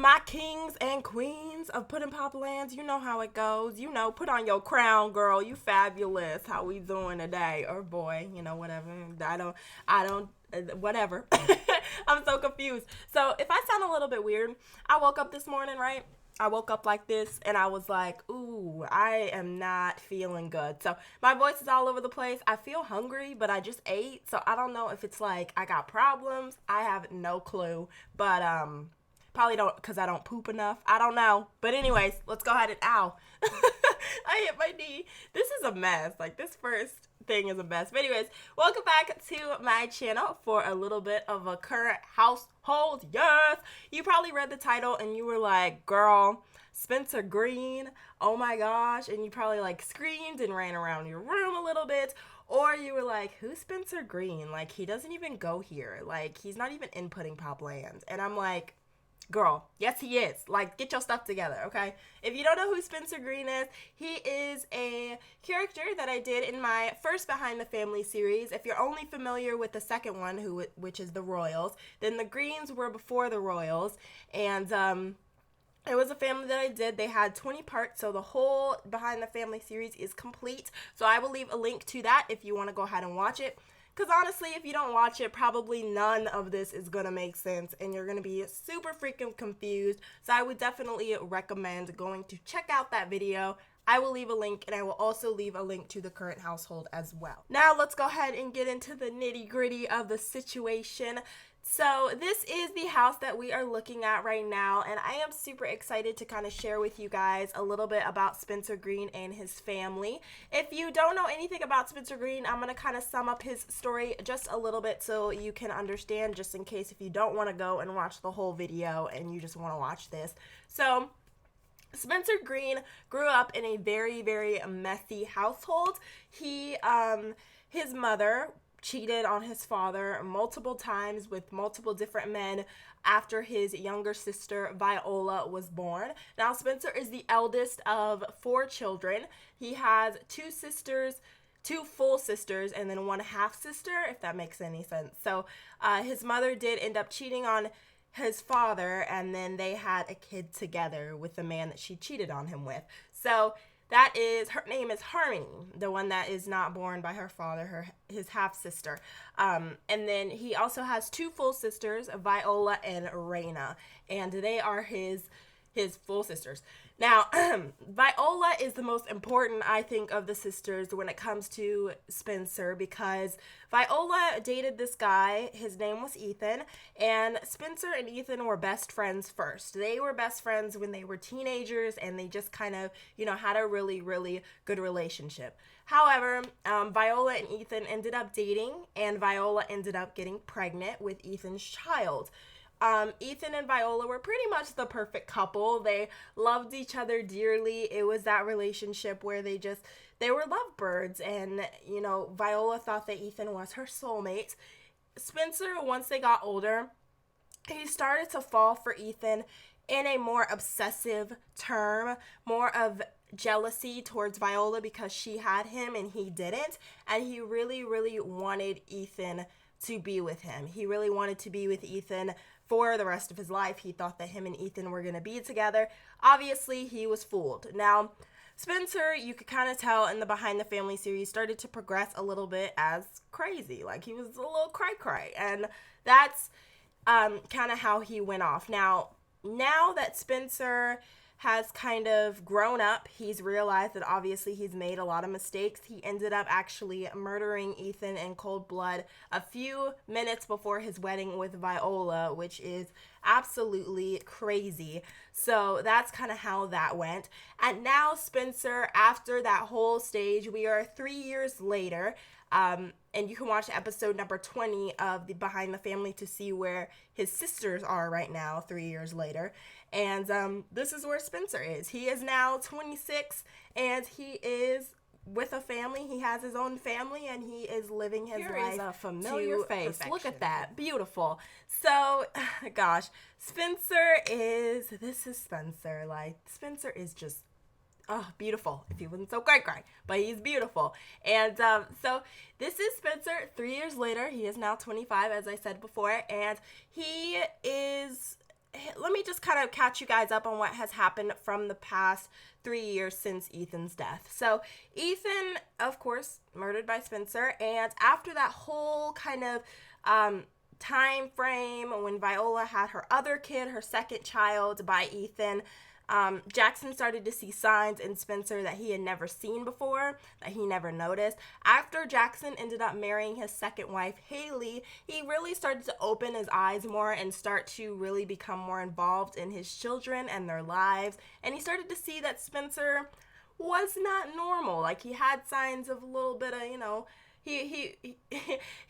my kings and queens of Puddin' Pop Lands? You know how it goes. You know, put on your crown, girl. You fabulous. How we doing today? Or boy, whatever. Whatever. I'm so confused. So if I sound a little bit weird, I woke up this morning, right? I woke up like this and I was like, ooh, I am not feeling good. So my voice is all over the place. I feel hungry, but I just ate. So I don't know if it's like I got problems. I have no clue. But probably don't, because I don't poop enough. I don't know. But anyways, let's go ahead and ow. I hit my knee. This is a mess. Like, this first thing is a mess. But anyways, welcome back to my channel for a little bit of a current household. Yes! You probably read the title and you were like, girl, Spencer Green, oh my gosh. And you probably like screamed and ran around your room a little bit. Or you were like, who's Spencer Green? Like, he doesn't even go here. Like, he's not even in Pudding Pop Land. And I'm like, girl, yes he is. Like, get your stuff together, okay? If you don't know who Spencer Green is, he is a character that I did in my first Behind the Family series. If you're only familiar with the second one, which is the Royals, then the Greens were before the Royals, and it was a family that I did. They had 20 parts, so the whole Behind the Family series is complete. So I will leave a link to that if you want to go ahead and watch it. Because honestly, if you don't watch it, probably none of this is going to make sense and you're going to be super freaking confused. So I would definitely recommend going to check out that video. I will leave a link and I will also leave a link to the current household as well. Now let's go ahead and get into the nitty gritty of the situation. So this is the house that we are looking at right now, and I am super excited to kind of share with you guys a little bit about Spencer Green and his family. If you don't know anything about Spencer Green, I'm going to kind of sum up his story just a little bit so you can understand, just in case if you don't want to go and watch the whole video and you just want to watch this. So Spencer Green grew up in a very, very messy household. His mother cheated on his father multiple times with multiple different men after his younger sister Viola was born. Now Spencer is the eldest of 4 children. He has 2 full sisters, and then 1 half sister, if that makes any sense. So his mother did end up cheating on his father, and then they had a kid together with the man that she cheated on him with. So her name is Harmony, the one that is not born by her father, his half-sister. And then he also has 2 full sisters, Viola and Raina, and they are his full sisters. Now, Viola is the most important, I think, of the sisters when it comes to Spencer, because Viola dated this guy. His name was Ethan, and Spencer and Ethan were best friends first. They were best friends when they were teenagers, and they just kind of, had a really, really good relationship. However, Viola and Ethan ended up dating, and Viola ended up getting pregnant with Ethan's child. Ethan and Viola were pretty much the perfect couple. They loved each other dearly. It was that relationship where they were lovebirds, and, Viola thought that Ethan was her soulmate. Spencer, once they got older, he started to fall for Ethan in a more obsessive term, more of jealousy towards Viola because she had him and he didn't, and he really, really wanted Ethan to be with him. He really wanted to be with Ethan for the rest of his life. He thought that him and Ethan were going to be together. Obviously, he was fooled. Now, Spencer, you could kind of tell in the Behind the Family series, started to progress a little bit as crazy. Like, he was a little cray-cray. And that's kind of how he went off. Now that Spencer has kind of grown up, he's realized that obviously he's made a lot of mistakes. He ended up actually murdering Ethan in cold blood a few minutes before his wedding with Viola, which is absolutely crazy. So that's kind of how that went. And now Spencer, after that whole stage, we are 3 years later, and you can watch episode number 20 of the Behind the Family to see where his sisters are right now, 3 years later. And this is where Spencer is. He is now 26, and he is with a family. He has his own family, and he is living his life. Here is a familiar face. Perfection. Look at that. Beautiful. So, gosh, this is Spencer. Like, Spencer is just beautiful. If he wasn't so cray, but he's beautiful. And so this is Spencer 3 years later. He is now 25, as I said before, and he is let me just kind of catch you guys up on what has happened from the past 3 years since Ethan's death. So Ethan, of course, murdered by Spencer, and after that whole kind of time frame when Viola had her other kid, her second child by Ethan, Jackson started to see signs in Spencer that he had never seen before, that he never noticed. After Jackson ended up marrying his second wife, Haley, he really started to open his eyes more and start to really become more involved in his children and their lives. And he started to see that Spencer was not normal. Like, he had signs of a little bit of, he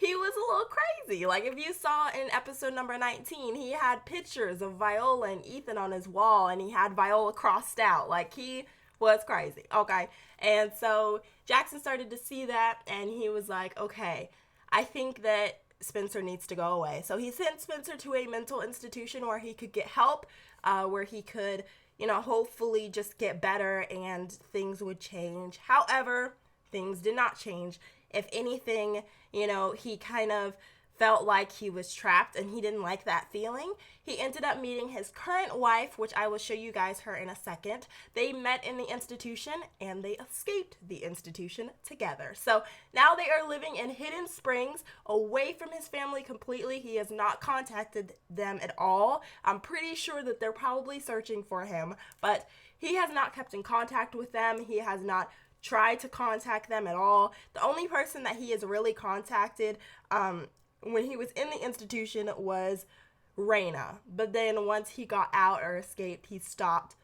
was a little crazy. Like, if you saw in episode number 19, he had pictures of Viola and Ethan on his wall, and he had Viola crossed out. Like, he was crazy, okay? And so Jackson started to see that, and he was like, okay, I think that Spencer needs to go away. So he sent Spencer to a mental institution where he could get help, where he could, hopefully just get better and things would change. However, things did not change. If anything, he kind of felt like he was trapped, and he didn't like that feeling. He ended up meeting his current wife, which I will show you guys her in a second. They met in the institution, and they escaped the institution together. So now they are living in Hidden Springs, away from his family completely. He has not contacted them at all. I'm pretty sure that they're probably searching for him, but he has not kept in contact with them. He has not tried to contact them at all. The only person that he has really contacted when he was in the institution was Raina. But then once he got out or escaped, he stopped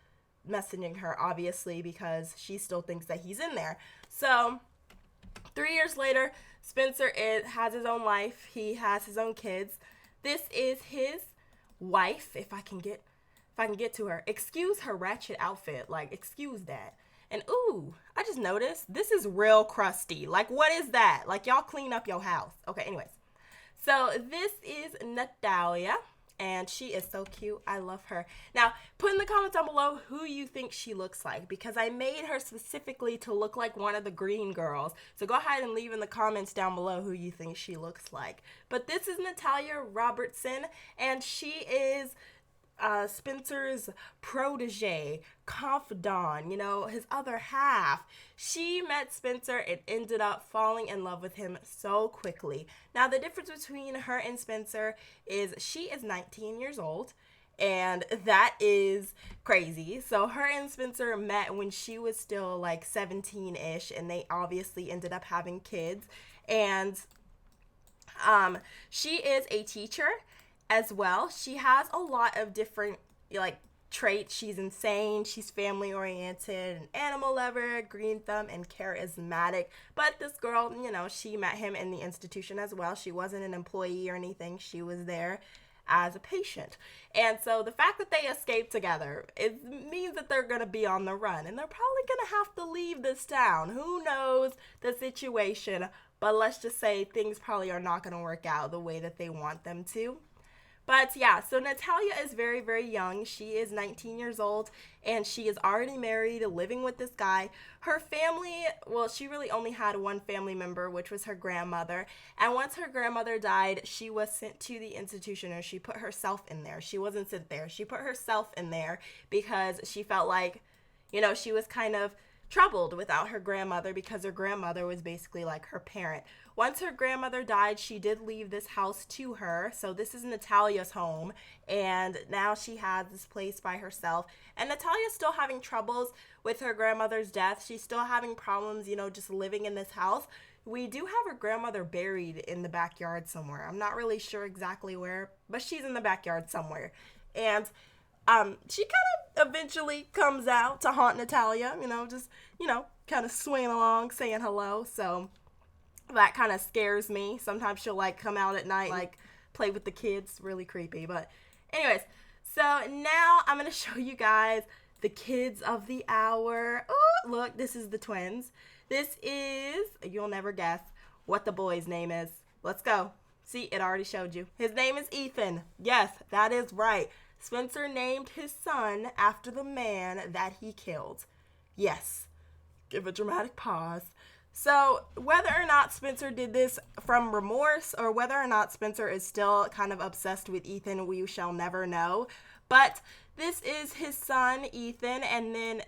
messaging her, obviously, because she still thinks that he's in there. So 3 years later, Spencer has his own life. He has his own kids. This is his wife, if I can get to her. Excuse her ratchet outfit. Like, excuse that. And ooh, I just noticed this is real crusty. Like, what is that? Like, y'all clean up your house. Okay, anyways. So this is Natalia, and she is so cute. I love her. Now, put in the comments down below who you think she looks like, because I made her specifically to look like one of the green girls. So go ahead and leave in the comments down below who you think she looks like. But this is Natalia Roberson, and she is Spencer's protege, confidant, his other half. She met Spencer and ended up falling in love with him so quickly. Now, the difference between her and Spencer is she is 19 years old, and that is crazy. So her and Spencer met when she was still like 17-ish, and they obviously ended up having kids. And she is a teacher as well. She has a lot of different traits. She's insane, she's family oriented, an animal lover, green thumb, and charismatic. But this girl, she met him in the institution as well. She wasn't an employee or anything. She was there as a patient. And so the fact that they escaped together, it means that they're going to be on the run, and they're probably going to have to leave this town. Who knows the situation, but let's just say things probably are not going to work out the way that they want them to. But yeah, so Natalia is very, very young. She is 19 years old, and she is already married, living with this guy. Her family, well, she really only had one family member, which was her grandmother. And once her grandmother died, she was sent to the institution, or she put herself in there. She wasn't sent there. She put herself in there because she felt like, she was kind of troubled without her grandmother, because her grandmother was basically like her parent. Once her grandmother died, she did leave this house to her. So this is Natalia's home, and now she has this place by herself. And Natalia's still having troubles with her grandmother's death. She's still having problems, just living in this house. We do have her grandmother buried in the backyard somewhere. I'm not really sure exactly where, but she's in the backyard somewhere. And she kind of eventually comes out to haunt Natalia, just, kind of swinging along, saying hello. So that kind of scares me. Sometimes she'll come out at night, play with the kids. Really creepy. But anyways, so now I'm going to show you guys the kids of the hour. Oh, look, this is the twins. This is, you'll never guess what the boy's name is. Let's go. See, it already showed you. His name is Ethan. Yes, that is right. Spencer named his son after the man that he killed. Yes. Give a dramatic pause. So whether or not Spencer did this from remorse, or whether or not Spencer is still kind of obsessed with Ethan, we shall never know. But this is his son, Ethan, and then,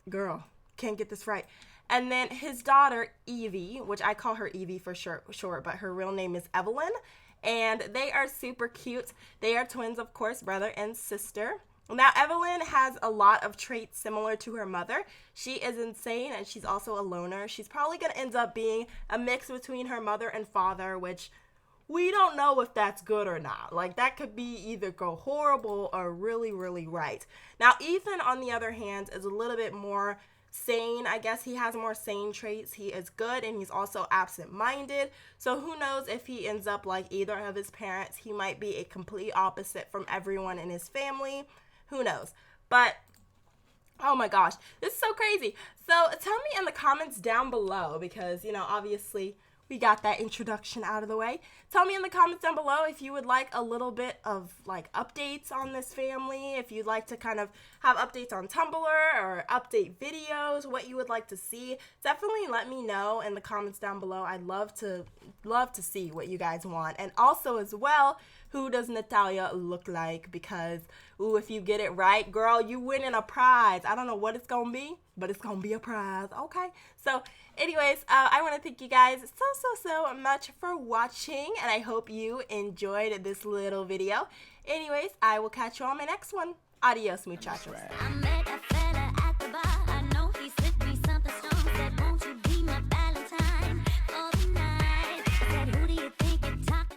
girl, can't get this right. And then his daughter, Evie, which I call her Evie for short, but her real name is Evelyn. And they are super cute. They are twins, of course, brother and sister. Now, Evelyn has a lot of traits similar to her mother. She is insane, and she's also a loner. She's probably going to end up being a mix between her mother and father, which we don't know if that's good or not. Like, that could be either go horrible or really, really right. Now, Ethan, on the other hand, is a little bit more sane. I guess he has more sane traits. He is good, and he's also absent-minded. So who knows if he ends up like either of his parents. He might be a complete opposite from everyone in his family. Who knows? But oh my gosh, this is so crazy. So tell me in the comments down below, because, you know, obviously we got that introduction out of the way. Tell me in the comments down below if you would like a little bit of like updates on this family, if you'd like to kind of have updates on Tumblr or update videos, what you would like to see. Definitely let me know in the comments down below. I'd love to see what you guys want. And also as well, who does Natalia look like? Because, ooh, if you get it right, girl, you winning a prize. I don't know what it's going to be, but it's going to be a prize, okay? So, anyways, I want to thank you guys so much for watching, and I hope you enjoyed this little video. Anyways, I will catch you on my next one. Adios, muchachos.